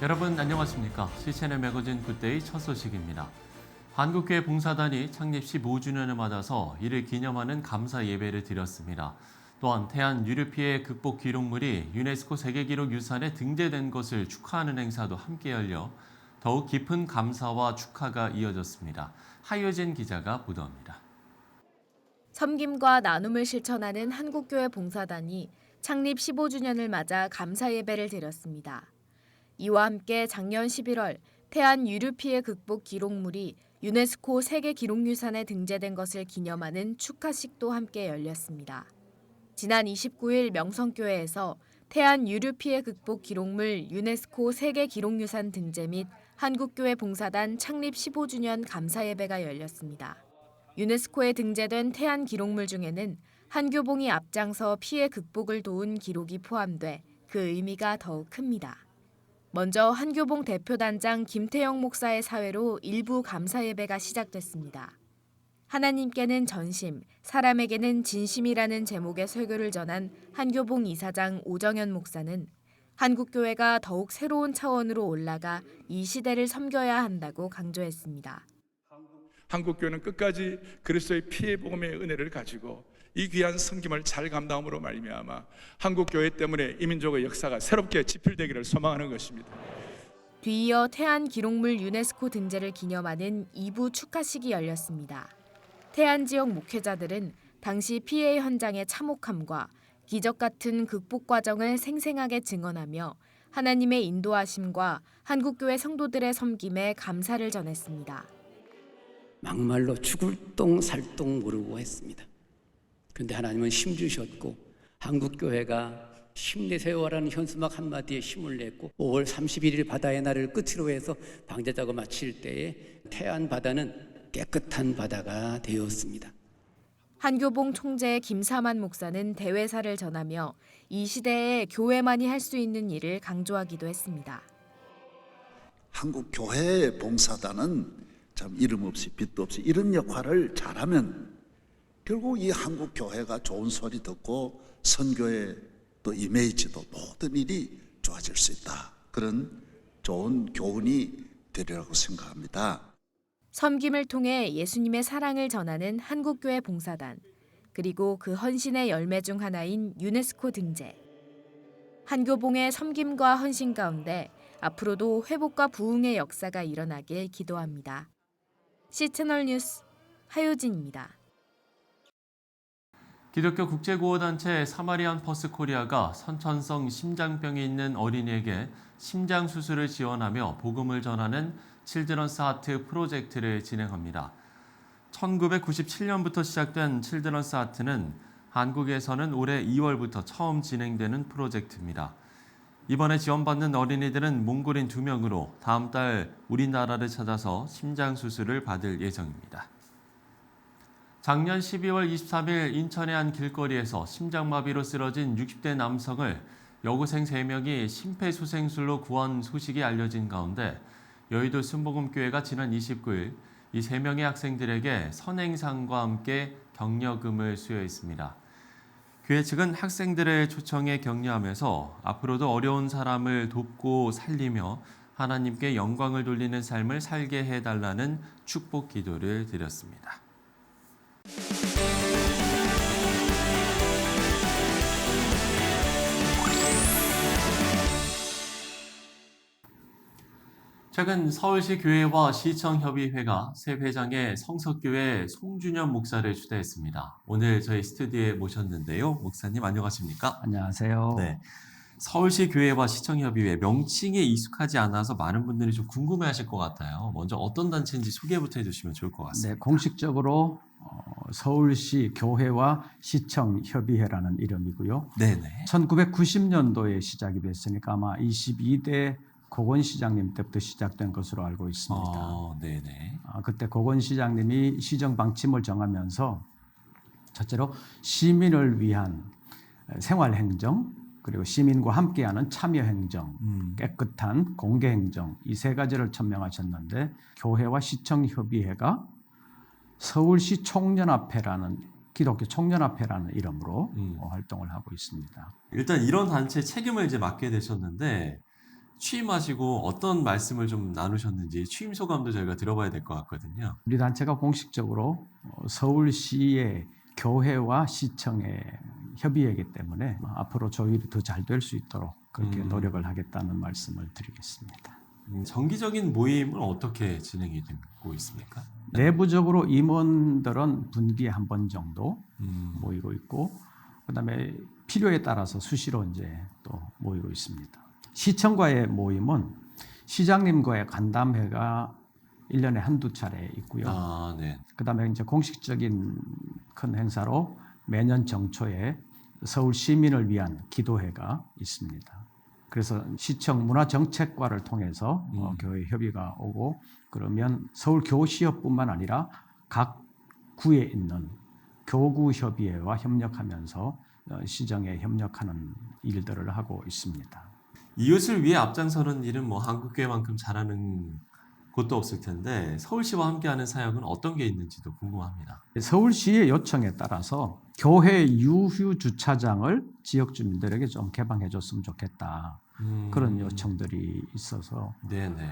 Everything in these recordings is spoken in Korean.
여러분 안녕하십니까? 시체널 매거진 굿데이 첫 소식입니다. 한국교회 봉사단이 창립 15주년을 맞아서 이를 기념하는 감사 예배를 드렸습니다. 또한 태안 유류 피해 극복 기록물이 유네스코 세계기록유산에 등재된 것을 축하하는 행사도 함께 열려 더욱 깊은 감사와 축하가 이어졌습니다. 하효진 기자가 보도합니다. 섬김과 나눔을 실천하는 한국교회 봉사단이 창립 15주년을 맞아 감사 예배를 드렸습니다. 이와 함께 작년 11월 태안 유류 피해 극복 기록물이 유네스코 세계 기록유산에 등재된 것을 기념하는 축하식도 함께 열렸습니다. 지난 29일 명성교회에서 태안 유류 피해 극복 기록물 유네스코 세계 기록유산 등재 및 한국교회 봉사단 창립 15주년 감사 예배가 열렸습니다. 유네스코에 등재된 태안 기록물 중에는 한교봉이 앞장서 피해 극복을 도운 기록이 포함돼 그 의미가 더욱 큽니다. 먼저 한교봉 대표단장 김태영 목사의 사회로 일부 감사 예배가 시작됐습니다. 하나님께는 전심, 사람에게는 진심이라는 제목의 설교를 전한 한교봉 이사장 오정현 목사는 한국교회가 더욱 새로운 차원으로 올라가 이 시대를 섬겨야 한다고 강조했습니다. 한국교회는 끝까지 그리스도의 피의 복음의 은혜를 가지고 이 귀한 섬김을 잘 감당함으로 말미암아 한국교회 때문에 이민족의 역사가 새롭게 지필되기를 소망하는 것입니다. 뒤이어 태안 기록물 유네스코 등재를 기념하는 2부 축하식이 열렸습니다. 태안 지역 목회자들은 당시 피해 현장의 참혹함과 기적 같은 극복 과정을 생생하게 증언하며 하나님의 인도하심과 한국교회 성도들의 섬김에 감사를 전했습니다. 막말로 죽을 똥 살 똥 모르고 했습니다. 그런데 하나님은 힘 주셨고 한국교회가 힘내세요라는 현수막 한마디에 힘을 냈고 5월 31일 바다의 날을 끝으로 해서 방제작업 마칠 때에 태안 바다는 깨끗한 바다가 되었습니다. 한교봉 총재 김사만 목사는 대회사를 전하며 이 시대에 교회만이 할 수 있는 일을 강조하기도 했습니다. 한국교회 봉사단은 참 이름 없이 빛도 없이 이런 역할을 잘하면 결국 이 한국교회가 좋은 소리 듣고 선교의 또 이미지도 모든 일이 좋아질 수 있다. 그런 좋은 교훈이 되리라고 생각합니다. 섬김을 통해 예수님의 사랑을 전하는 한국교회 봉사단, 그리고 그 헌신의 열매 중 하나인 유네스코 등재. 한교봉의 섬김과 헌신 가운데 앞으로도 회복과 부흥의 역사가 일어나길 기도합니다. 시채널 뉴스 하효진입니다. 기독교 국제구호단체 사마리안 퍼스 코리아가 선천성 심장병이 있는 어린이에게 심장 수술을 지원하며 복음을 전하는 칠드런스 하트 프로젝트를 진행합니다. 1997년부터 시작된 칠드런스 하트는 한국에서는 올해 2월부터 처음 진행되는 프로젝트입니다. 이번에 지원받는 어린이들은 몽골인 2명으로 다음 달 우리나라를 찾아서 심장 수술을 받을 예정입니다. 작년 12월 23일 인천의 한 길거리에서 심장마비로 쓰러진 60대 남성을 여고생 3명이 심폐소생술로 구한 소식이 알려진 가운데 여의도 순복음교회가 지난 29일 이 3명의 학생들에게 선행상과 함께 격려금을 수여했습니다. 교회 측은 학생들을 초청해 격려하면서 앞으로도 어려운 사람을 돕고 살리며 하나님께 영광을 돌리는 삶을 살게 해달라는 축복 기도를 드렸습니다. 최근 서울시 교회와 시청협의회가 새 회장의 성석교회 송준현 목사를 추대했습니다. 오늘 저희 스튜디오에 모셨는데요. 목사님 안녕하십니까? 안녕하세요. 네. 서울시 교회와 시청협의회 명칭에 익숙하지 않아서 많은 분들이 좀 궁금해하실 것 같아요. 먼저 어떤 단체인지 소개부터 해주시면 좋을 것 같습니다. 네, 공식적으로 서울시 교회와 시청협의회라는 이름이고요. 네네. 1990년도에 시작이 됐으니까 아마 22대 고건 시장님 때부터 시작된 것으로 알고 있습니다. 네네. 그때 고건 시장님이 시정 방침을 정하면서 첫째로 시민을 위한 생활행정, 그리고 시민과 함께하는 참여행정, 깨끗한 공개행정, 이 세 가지를 천명하셨는데 교회와 시청협의회가 서울시 총연합회라는 기독교 총연합회라는 이름으로 활동을 하고 있습니다. 일단 이런 단체 책임을 이제 맡게 되셨는데 취임하시고 어떤 말씀을 좀 나누셨는지 취임 소감도 저희가 들어봐야 될 것 같거든요. 우리 단체가 공식적으로 서울시의 교회와 시청의 협의회이기 때문에 앞으로 조율이 더 잘 될 수 있도록 그렇게 노력을 하겠다는 말씀을 드리겠습니다. 정기적인 모임은 어떻게 진행이 되고 있습니까? 내부적으로 임원들은 분기에 한 번 정도 모이고 있고, 그다음에 필요에 따라서 수시로 이제 또 모이고 있습니다. 시청과의 모임은 시장님과의 간담회가 1년에 한두 차례 있고요. 아, 네. 그다음에 이제 공식적인 큰 행사로 매년 정초에 서울 시민을 위한 기도회가 있습니다. 그래서 시청 문화정책과를 통해서 교회 협의가 오고, 그러면 서울 교시협뿐만 아니라 각 구에 있는 교구협의회와 협력하면서 시정에 협력하는 일들을 하고 있습니다. 이웃을 위해 앞장서는 일은 뭐 한국교회만큼 잘하는 곳도 없을 텐데 서울시와 함께하는 사역은 어떤 게 있는지도 궁금합니다. 서울시의 요청에 따라서 교회 유휴 주차장을 지역 주민들에게 좀 개방해 줬으면 좋겠다. 그런 요청들이 있어서 네네.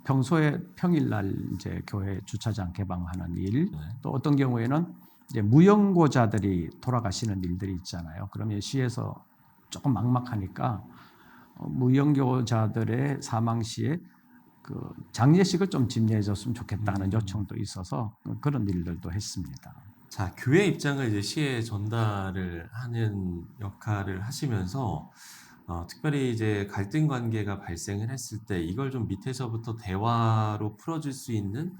평소에 평일날 이제 교회 주차장 개방하는 일, 또 어떤 경우에는 이제 무연고자들이 돌아가시는 일들이 있잖아요. 그러면 시에서 조금 막막하니까 무연고자들의 사망 시에 그 장례식을 좀 집례해줬으면 좋겠다는 요청도 있어서 그런 일들도 했습니다. 자, 교회 입장을 이제 시에 전달을 하는 역할을 하시면서 특별히 이제 갈등 관계가 발생을 했을 때 이걸 좀 밑에서부터 대화로 풀어줄 수 있는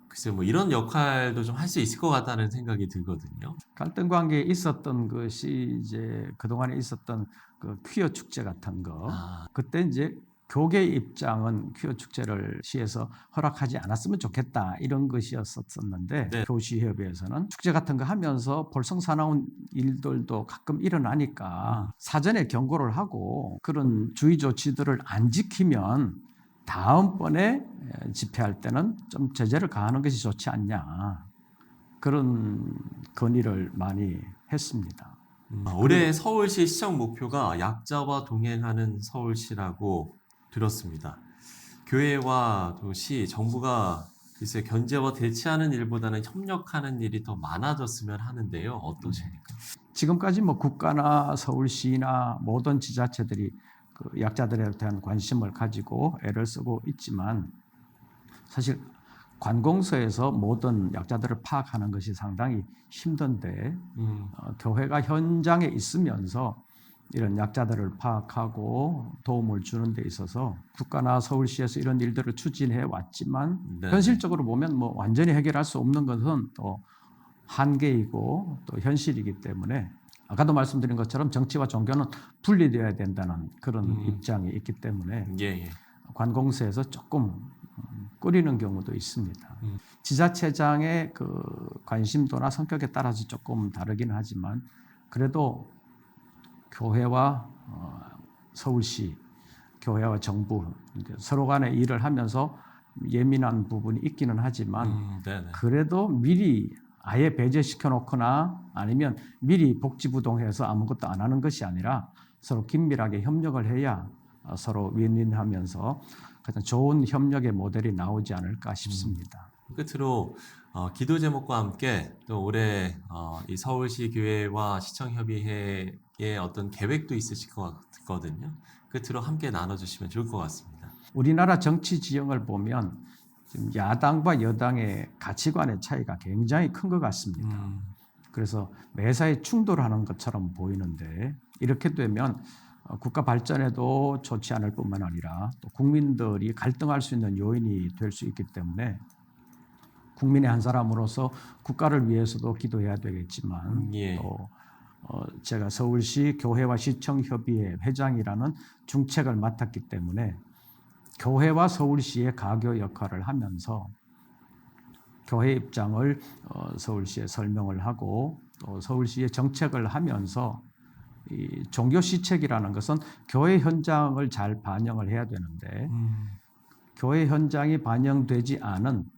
글쎄 뭐 이런 역할도 좀 할 수 있을 것 같다는 생각이 들거든요. 갈등 관계에 있었던 것이 이제 그동안에 있었던 그 퀴어 축제 같은 거. 그때 이제 교계 입장은 퀴어 축제를 시에서 허락하지 않았으면 좋겠다 이런 것이었었는데, 네. 교시협의회에서는 축제 같은 거 하면서 볼썽사나운 일들도 가끔 일어나니까 사전에 경고를 하고 그런 주의 조치들을 안 지키면 다음번에 집회할 때는 좀 제재를 가하는 것이 좋지 않냐, 그런 건의를 많이 했습니다. 올해 서울시 시정 목표가 약자와 동행하는 서울시라고 들었습니다. 교회와 또 시, 정부가 글쎄 견제와 대치하는 일보다는 협력하는 일이 더 많아졌으면 하는데요. 어떠십니까? 지금까지 뭐 국가나 서울시나 모든 지자체들이 그 약자들에 대한 관심을 가지고 애를 쓰고 있지만, 사실 관공서에서 모든 약자들을 파악하는 것이 상당히 힘든데 교회가 현장에 있으면서 이런 약자들을 파악하고 도움을 주는 데 있어서 국가나 서울시에서 이런 일들을 추진해 왔지만 네. 현실적으로 보면 뭐 완전히 해결할 수 없는 것은 또 한계이고 또 현실이기 때문에, 아까도 말씀드린 것처럼 정치와 종교는 분리되어야 된다는 그런 입장이 있기 때문에 예. 관공서에서 조금 꺼리는 경우도 있습니다. 지자체장의 그 관심도나 성격에 따라서 조금 다르긴 하지만, 그래도 교회와 서울시, 교회와 정부 서로 간에 일을 하면서 예민한 부분이 있기는 하지만 그래도 미리 아예 배제시켜 놓거나 아니면 미리 복지부동해서 아무것도 안 하는 것이 아니라 서로 긴밀하게 협력을 해야 서로 윈윈하면서 가장 좋은 협력의 모델이 나오지 않을까 싶습니다. 끝으로 기도 제목과 함께 또 올해 이 서울시 교회와 시청협의회의 어떤 계획도 있으실 것 같거든요. 끝으로 함께 나눠주시면 좋을 것 같습니다. 우리나라 정치 지형을 보면 지금 야당과 여당의 가치관의 차이가 굉장히 큰 것 같습니다. 그래서 매사에 충돌하는 것처럼 보이는데, 이렇게 되면 국가 발전에도 좋지 않을 뿐만 아니라 또 국민들이 갈등할 수 있는 요인이 될 수 있기 때문에 국민의 한 사람으로서 국가를 위해서도 기도해야 되겠지만 또 제가 서울시 교회와 시청협의회 회장이라는 중책을 맡았기 때문에 교회와 서울시의 가교 역할을 하면서 교회 입장을 서울시에 설명을 하고 또 서울시의 정책을 하면서 이 종교 시책이라는 것은 교회 현장을 잘 반영을 해야 되는데 교회 현장이 반영되지 않은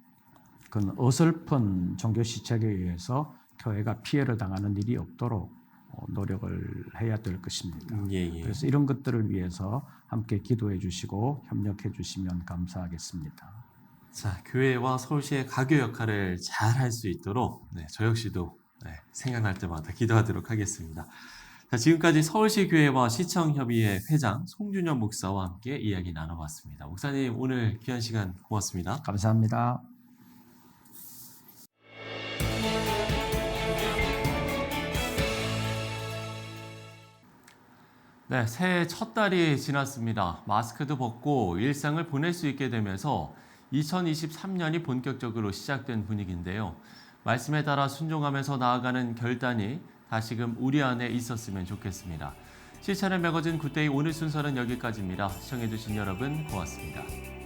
그런 어설픈 종교 시책에 의해서 교회가 피해를 당하는 일이 없도록 노력을 해야 될 것입니다. 예. 그래서 이런 것들을 위해서 함께 기도해 주시고 협력해 주시면 감사하겠습니다. 자, 교회와 서울시의 가교 역할을 잘 할 수 있도록 저 역시도 생각날 때마다 기도하도록 하겠습니다. 자, 지금까지 서울시 교회와 시청협의회 회장 송준현 목사와 함께 이야기 나눠봤습니다. 목사님, 오늘 귀한 시간 고맙습니다. 감사합니다. 네, 새해 첫 달이 지났습니다. 마스크도 벗고 일상을 보낼 수 있게 되면서 2023년이 본격적으로 시작된 분위기인데요. 말씀에 따라 순종하면서 나아가는 결단이 다시금 우리 안에 있었으면 좋겠습니다. 실천의 매거진 굿데이 오늘 순서는 여기까지입니다. 시청해주신 여러분 고맙습니다.